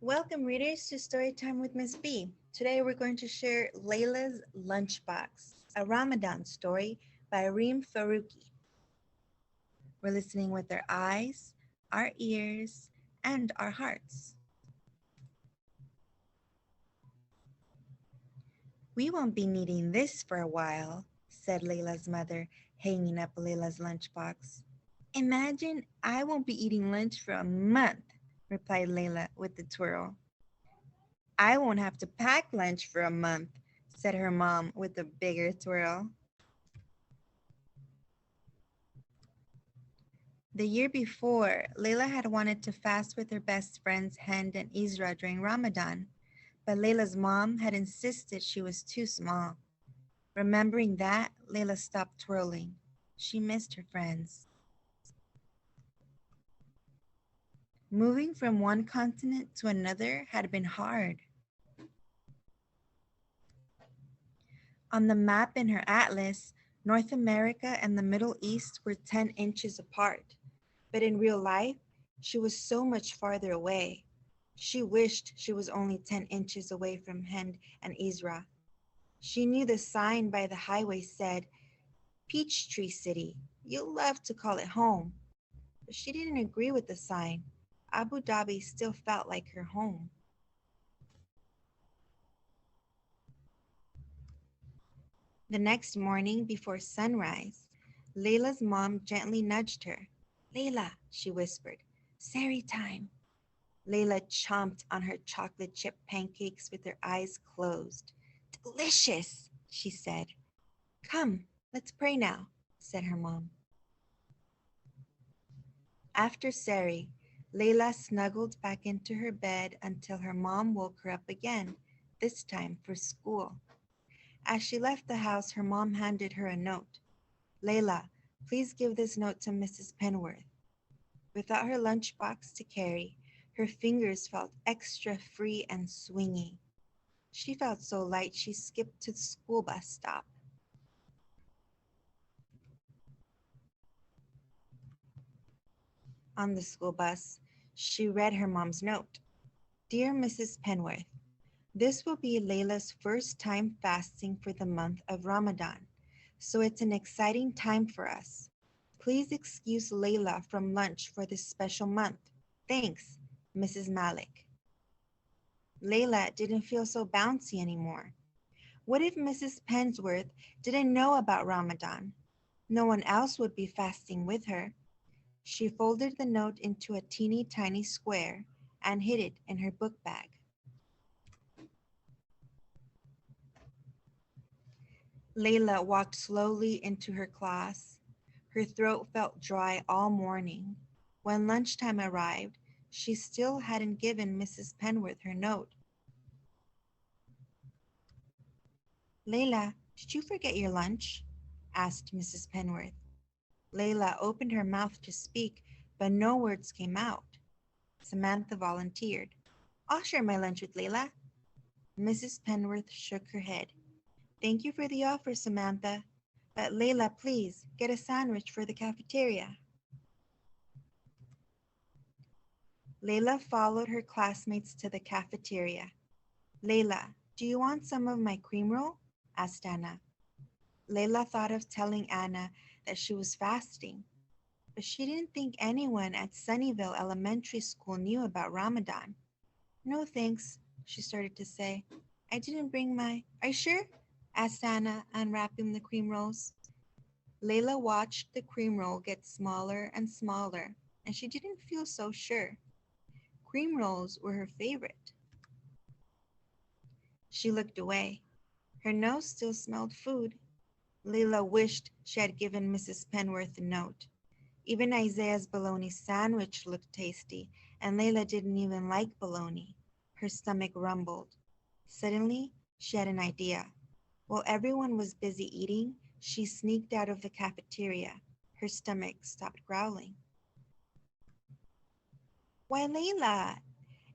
Welcome, readers, to Storytime with Miss B. Today we're going to share Layla's Lunchbox, a Ramadan story by Reem Faruqi. We're listening with our eyes, our ears, and our hearts. We won't be needing this for a while, said Layla's mother, hanging up Layla's lunchbox. Imagine I won't be eating lunch for a month, replied Layla with a twirl. I won't have to pack lunch for a month, said her mom with a bigger twirl. The year before, Layla had wanted to fast with her best friends Hind and Isra during Ramadan, but Layla's mom had insisted she was too small. Remembering that, Layla stopped twirling. She missed her friends. Moving from one continent to another had been hard. On the map in her atlas, North America and the Middle East were 10 inches apart. But in real life, she was so much farther away. She wished she was only 10 inches away from Hind and Isra. She knew the sign by the highway said, Peachtree City. You'll love to call it home. But she didn't agree with the sign. Abu Dhabi still felt like her home. The next morning before sunrise, Layla's mom gently nudged her. Layla, she whispered, Sari time. Layla chomped on her chocolate chip pancakes with her eyes closed. Delicious, she said. Come, let's pray now, said her mom. After Sari, Layla snuggled back into her bed until her mom woke her up again, this time for school. As she left the house, her mom handed her a note. Layla, please give this note to Mrs. Penworth. Without her lunchbox to carry, her fingers felt extra free and swingy. She felt so light she skipped to the school bus stop. On the school bus, she read her mom's note. Dear Mrs. Penworth, this will be Layla's first time fasting for the month of Ramadan, so it's an exciting time for us. Please excuse Layla from lunch for this special month. Thanks, Mrs. Malik. Layla didn't feel so bouncy anymore. What if Mrs. Pensworth didn't know about Ramadan? No one else would be fasting with her. She folded the note into a teeny tiny square and hid it in her book bag. Layla walked slowly into her class. Her throat felt dry all morning. When lunchtime arrived, she still hadn't given Mrs. Penworth her note. Layla, did you forget your lunch? Asked Mrs. Penworth. Layla opened her mouth to speak, but no words came out. Samantha volunteered. I'll share my lunch with Layla. Mrs. Penworth shook her head. Thank you for the offer, Samantha. But Layla, please, get a sandwich for the cafeteria. Layla followed her classmates to the cafeteria. Layla, do you want some of my cream roll? Asked Anna. Layla thought of telling Anna that she was fasting, but she didn't think anyone at Sunnyvale Elementary School knew about Ramadan. No thanks, she started to say. I didn't bring my... Are you sure? Asked Anna, unwrapping the cream rolls. Layla watched the cream roll get smaller and smaller, and she didn't feel so sure. Cream rolls were her favorite. She looked away. Her nose still smelled food. Layla wished she had given Mrs. Penworth a note. Even Isaiah's bologna sandwich looked tasty, and Layla didn't even like bologna. Her stomach rumbled. Suddenly, she had an idea. While everyone was busy eating, she sneaked out of the cafeteria. Her stomach stopped growling. Why, Layla,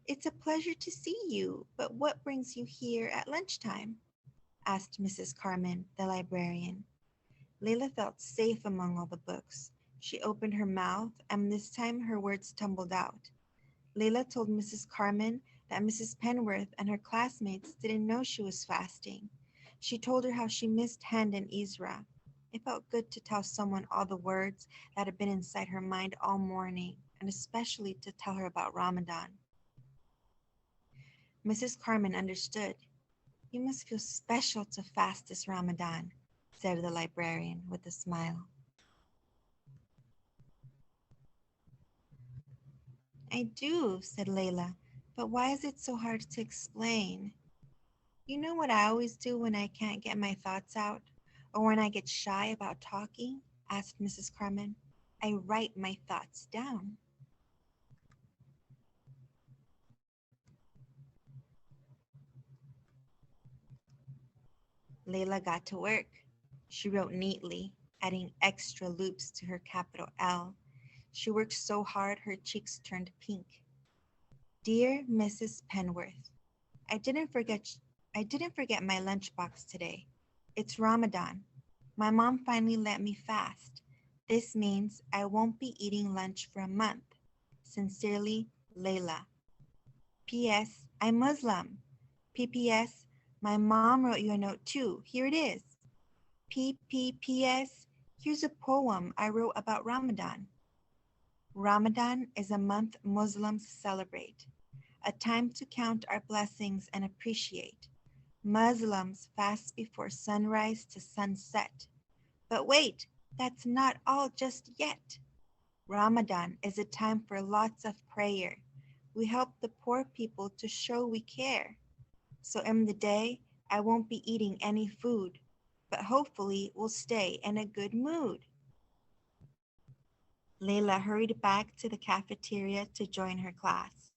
it's a pleasure to see you, but what brings you here at lunchtime? Asked Mrs. Carmen, the librarian. Layla felt safe among all the books. She opened her mouth, and this time her words tumbled out. Layla told Mrs. Carmen that Mrs. Penworth and her classmates didn't know she was fasting. She told her how she missed Hand and Isra. It felt good to tell someone all the words that had been inside her mind all morning, and especially to tell her about Ramadan. Mrs. Carmen understood. You must feel special to fast this Ramadan, said the librarian with a smile. I do, said Layla, but why is it so hard to explain? You know what I always do when I can't get my thoughts out, or when I get shy about talking? Asked Mrs. Carmen. I write my thoughts down. Layla got to work. She wrote neatly, adding extra loops to her capital L. She worked so hard her cheeks turned pink. Dear Mrs. Penworth, I didn't forget my lunchbox today. It's Ramadan. My mom finally let me fast. This means I won't be eating lunch for a month. Sincerely, Layla. P.S. I'm Muslim. P.P.S. My mom wrote you a note too. Here it is. P.P.P.S. Here's a poem I wrote about Ramadan. Ramadan is a month Muslims celebrate, a time to count our blessings and appreciate. Muslims fast before sunrise to sunset. But wait, that's not all just yet. Ramadan is a time for lots of prayer. We help the poor people to show we care. So in the day, I won't be eating any food, but hopefully we'll stay in a good mood. Layla hurried back to the cafeteria to join her class.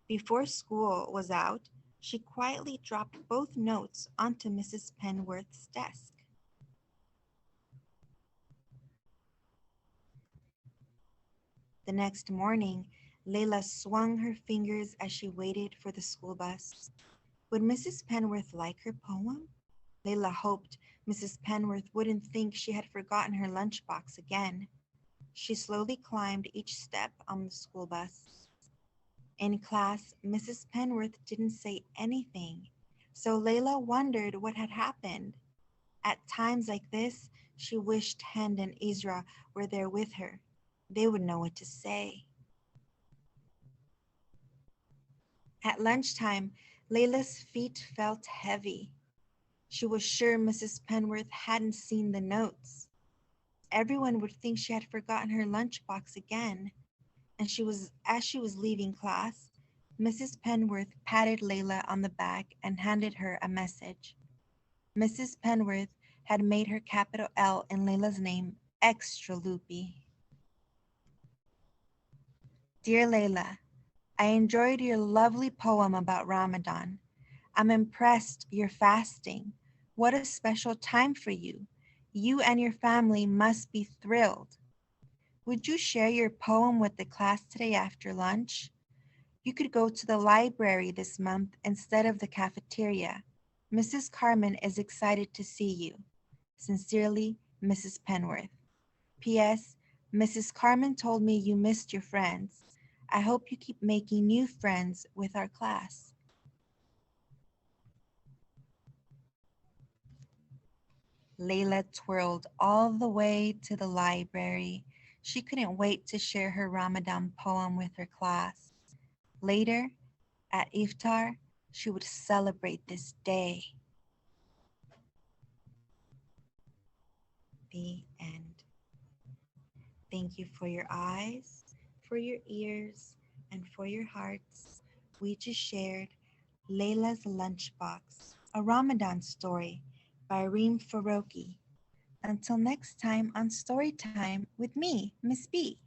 Before school was out, she quietly dropped both notes onto Mrs. Penworth's desk. The next morning, Layla swung her fingers as she waited for the school bus. Would Mrs. Penworth like her poem? Layla hoped Mrs. Penworth wouldn't think she had forgotten her lunchbox again. She slowly climbed each step on the school bus. In class, Mrs. Penworth didn't say anything, so Layla wondered what had happened. At times like this, she wished Hand and Isra were there with her. They would know what to say. At lunchtime, Layla's feet felt heavy. She was sure Mrs. Penworth hadn't seen the notes. Everyone would think she had forgotten her lunchbox again. And as she was leaving class, Mrs. Penworth patted Layla on the back and handed her a message. Mrs. Penworth had made her capital L in Layla's name extra loopy. Dear Layla, I enjoyed your lovely poem about Ramadan. I'm impressed you're fasting. What a special time for you. You and your family must be thrilled. Would you share your poem with the class today after lunch? You could go to the library this month instead of the cafeteria. Mrs. Carmen is excited to see you. Sincerely, Mrs. Penworth. P.S. Mrs. Carmen told me you missed your friends. I hope you keep making new friends with our class. Layla twirled all the way to the library. She couldn't wait to share her Ramadan poem with her class. Later, at iftar, she would celebrate this day. The end. Thank you for your eyes, for your ears, and for your hearts. We just shared Layla's Lunchbox, a Ramadan story by Reem Faruqi. Until next time on Storytime with me, Miss B.